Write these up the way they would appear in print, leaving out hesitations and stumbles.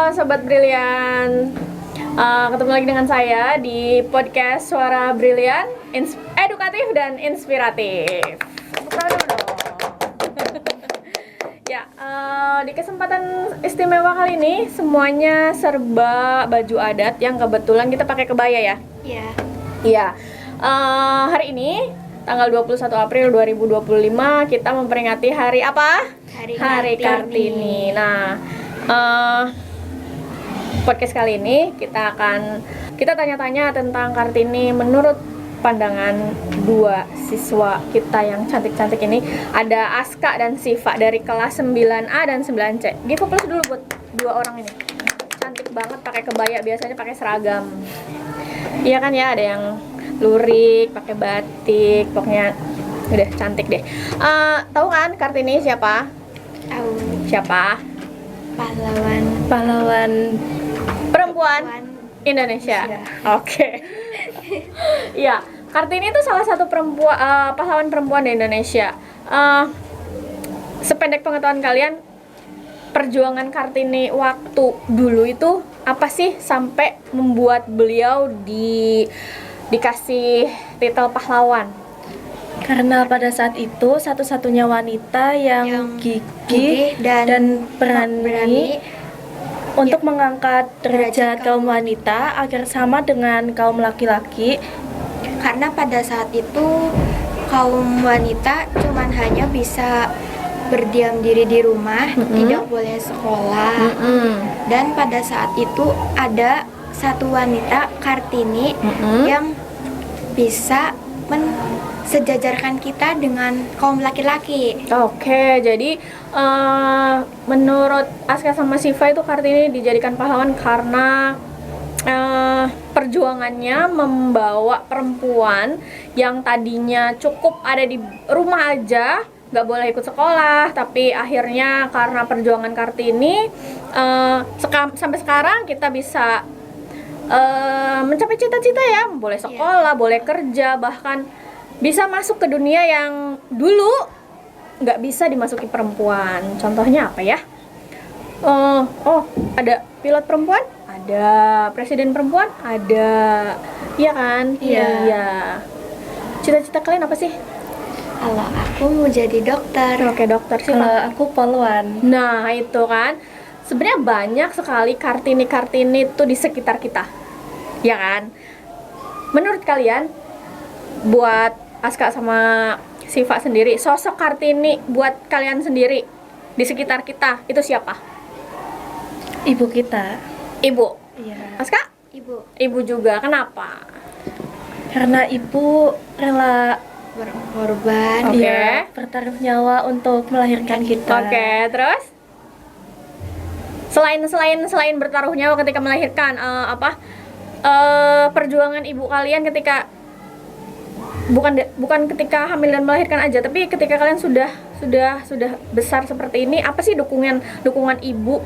Sobat Brilian, ketemu lagi dengan saya di podcast Suara Brilian, edukatif dan inspiratif. Ya, di kesempatan istimewa kali ini semuanya serba baju adat yang kebetulan kita pakai kebaya ya. Iya. Iya. Hari ini tanggal 21 April 2025 kita memperingati hari apa? Hari Kartini. Nah, podcast kali ini kita tanya-tanya tentang Kartini menurut pandangan dua siswa kita yang cantik-cantik ini. Ada Aska dan Siva dari kelas 9A dan 9C. Give applause dulu buat dua orang ini. Cantik banget pakai kebaya, biasanya pakai seragam. Iya kan ya, ada yang lurik, pakai batik, pokoknya udah cantik deh. Tahu kan Kartini siapa? Tahu. Siapa? Pahlawan Perempuan Indonesia. Oke. Iya, Kartini itu salah satu pahlawan perempuan di Indonesia. Sependek pengetahuan kalian, perjuangan Kartini waktu dulu itu apa sih sampai membuat beliau dikasih titel pahlawan? Karena pada saat itu satu-satunya wanita yang gigih dan berani untuk mengangkat derajat kaum wanita agar sama dengan kaum laki-laki. Karena pada saat itu kaum wanita cuman hanya bisa berdiam diri di rumah, tidak boleh sekolah. Dan pada saat itu ada satu wanita, Kartini, yang bisa sejajarkan kita dengan kaum laki-laki. Oke, jadi menurut Aska sama Siva itu Kartini dijadikan pahlawan karena perjuangannya membawa perempuan yang tadinya cukup ada di rumah aja, nggak boleh ikut sekolah, tapi akhirnya karena perjuangan Kartini sampai sekarang kita bisa mencapai cita-cita ya, boleh sekolah, boleh kerja, bahkan bisa masuk ke dunia yang dulu nggak bisa dimasuki perempuan. Contohnya apa ya? Ada pilot perempuan, ada presiden perempuan, ada, iya kan? Iya. Cita-cita kalian apa sih? Kalau aku mau jadi dokter. Oke, dokter sih. Kalau aku poluan. Nah, itu kan. Sebenarnya banyak sekali Kartini tuh di sekitar kita. Ya kan? Menurut kalian, buat Aska sama Siva sendiri, sosok Kartini buat kalian sendiri di sekitar kita itu siapa? Ibu kita. Ibu. Iya. Aska? Ibu juga. Kenapa? Karena ibu rela Berkorban. Oke. bertaruh nyawa untuk melahirkan kita. Oke, terus? Selain bertaruh nyawa ketika melahirkan, perjuangan ibu kalian ketika bukan ketika hamil dan melahirkan aja, tapi ketika kalian sudah besar seperti ini, apa sih dukungan ibu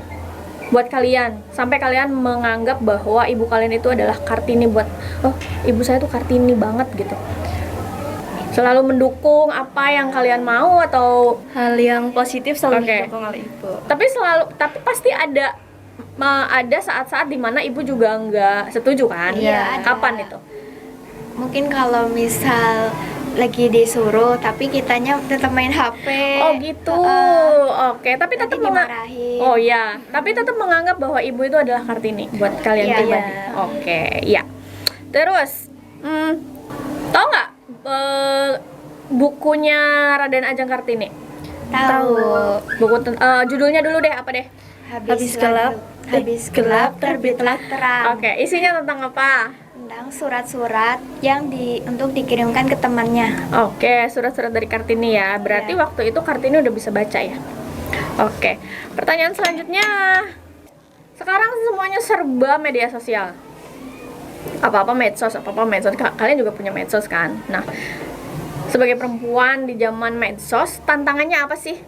buat kalian sampai kalian menganggap bahwa ibu kalian itu adalah Kartini, buat ibu saya tuh Kartini banget gitu, selalu mendukung apa yang kalian mau atau Hal yang positif selalu Oke. didukung oleh ibu. tapi pasti ada saat-saat dimana ibu juga nggak setuju kan? Iya, ada. Kapan itu? Mungkin kalau misal lagi disuruh tapi kitanya tetap main HP. Oh gitu. Oke, tapi tetap dimarahin. Oh iya, tapi tetap menganggap bahwa ibu itu adalah Kartini buat kalian Iya, pribadi. iya. Oke, iya. Terus, tahu nggak bukunya Raden Ajeng Kartini? Tahu. Judulnya dulu deh, apa deh? Habis gelap terbitlah terang. Oke, isinya tentang apa? Tentang surat-surat yang untuk dikirimkan ke temannya. Oke, surat-surat dari Kartini ya. Berarti Iya. waktu itu Kartini udah bisa baca ya. Oke, pertanyaan selanjutnya. Sekarang semuanya serba media sosial. Apa-apa medsos. Kalian juga punya medsos kan? Nah, sebagai perempuan di zaman medsos, tantangannya apa sih?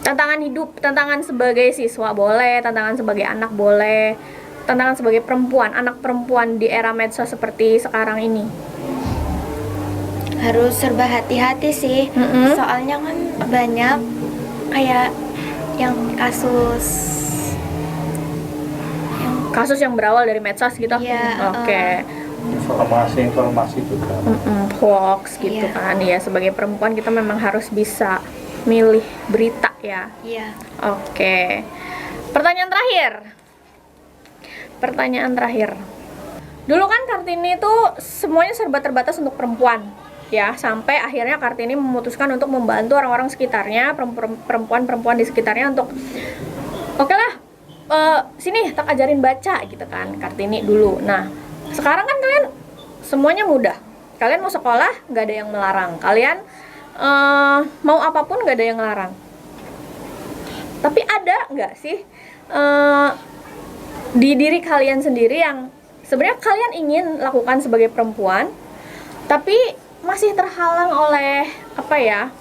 Tantangan hidup, tantangan sebagai siswa boleh, tantangan sebagai anak boleh, tantangan sebagai perempuan, anak perempuan di era medsos seperti sekarang ini. Harus serba hati-hati sih. Soalnya kan banyak kayak yang kasus kasus yang berawal dari medsos gitu. Iya, Oke. Informasi juga. Hoax gitu Iya. kan ya. Sebagai perempuan kita memang harus bisa milih berita ya. Iya. Oke. Pertanyaan terakhir. Dulu kan Kartini itu semuanya serba terbatas untuk perempuan, ya, sampai akhirnya Kartini memutuskan untuk membantu orang-orang sekitarnya, perempuan-perempuan di sekitarnya untuk oke lah, sini tak ajarin baca gitu kan, Kartini dulu. Nah, sekarang kan kalian semuanya mudah. Kalian mau sekolah, nggak ada yang melarang. Kalian mau apapun, nggak ada yang melarang. Tapi ada nggak sih di diri kalian sendiri yang sebenarnya kalian ingin lakukan sebagai perempuan, tapi masih terhalang oleh apa ya?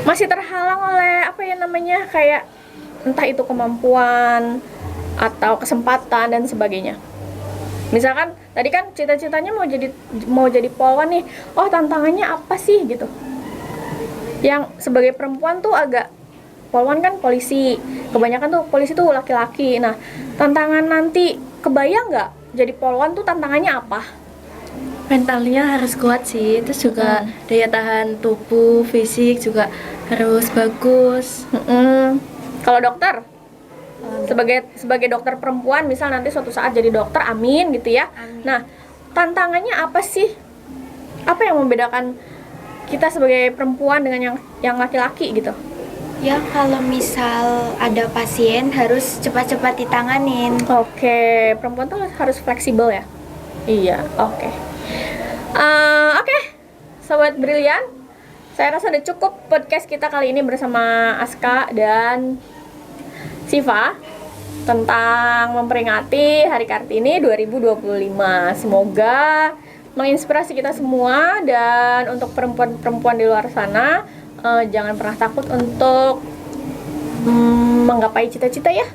Masih terhalang oleh apa ya namanya, kayak entah itu kemampuan atau kesempatan dan sebagainya. Misalkan tadi kan cita-citanya mau jadi polwan nih. Oh, tantangannya apa sih gitu? Yang sebagai perempuan tuh agak, polwan kan polisi, kebanyakan tuh polisi tuh laki-laki. Nah, tantangan nanti kebayang nggak jadi polwan tuh tantangannya apa? Mentalnya harus kuat sih, terus juga daya tahan tubuh, fisik juga harus bagus. Kalau dokter, sebagai dokter perempuan, misal nanti suatu saat jadi dokter, amin gitu ya. Amin. Nah, tantangannya apa sih? Apa yang membedakan kita sebagai perempuan dengan yang laki-laki gitu? Ya, kalau misal ada pasien harus cepat-cepat ditanganin. Oke, perempuan tuh harus fleksibel ya. Iya, oke. Oke, sobat brilian, saya rasa udah cukup podcast kita kali ini bersama Aska dan Siva tentang memperingati Hari Kartini 2025. Semoga menginspirasi kita semua, dan untuk perempuan-perempuan di luar sana, jangan pernah takut untuk menggapai cita-cita ya.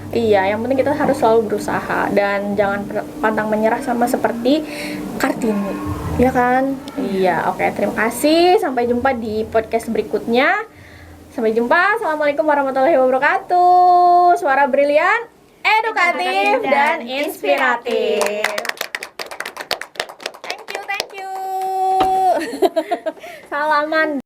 Iya, yang penting kita harus selalu berusaha dan jangan pantang menyerah, sama seperti Kartini, ya kan? Iya, oke, terima kasih. Sampai jumpa di podcast berikutnya. Sampai jumpa. Assalamualaikum warahmatullahi wabarakatuh. Suara brilian, edukatif dan inspiratif. Thank you. Salaman.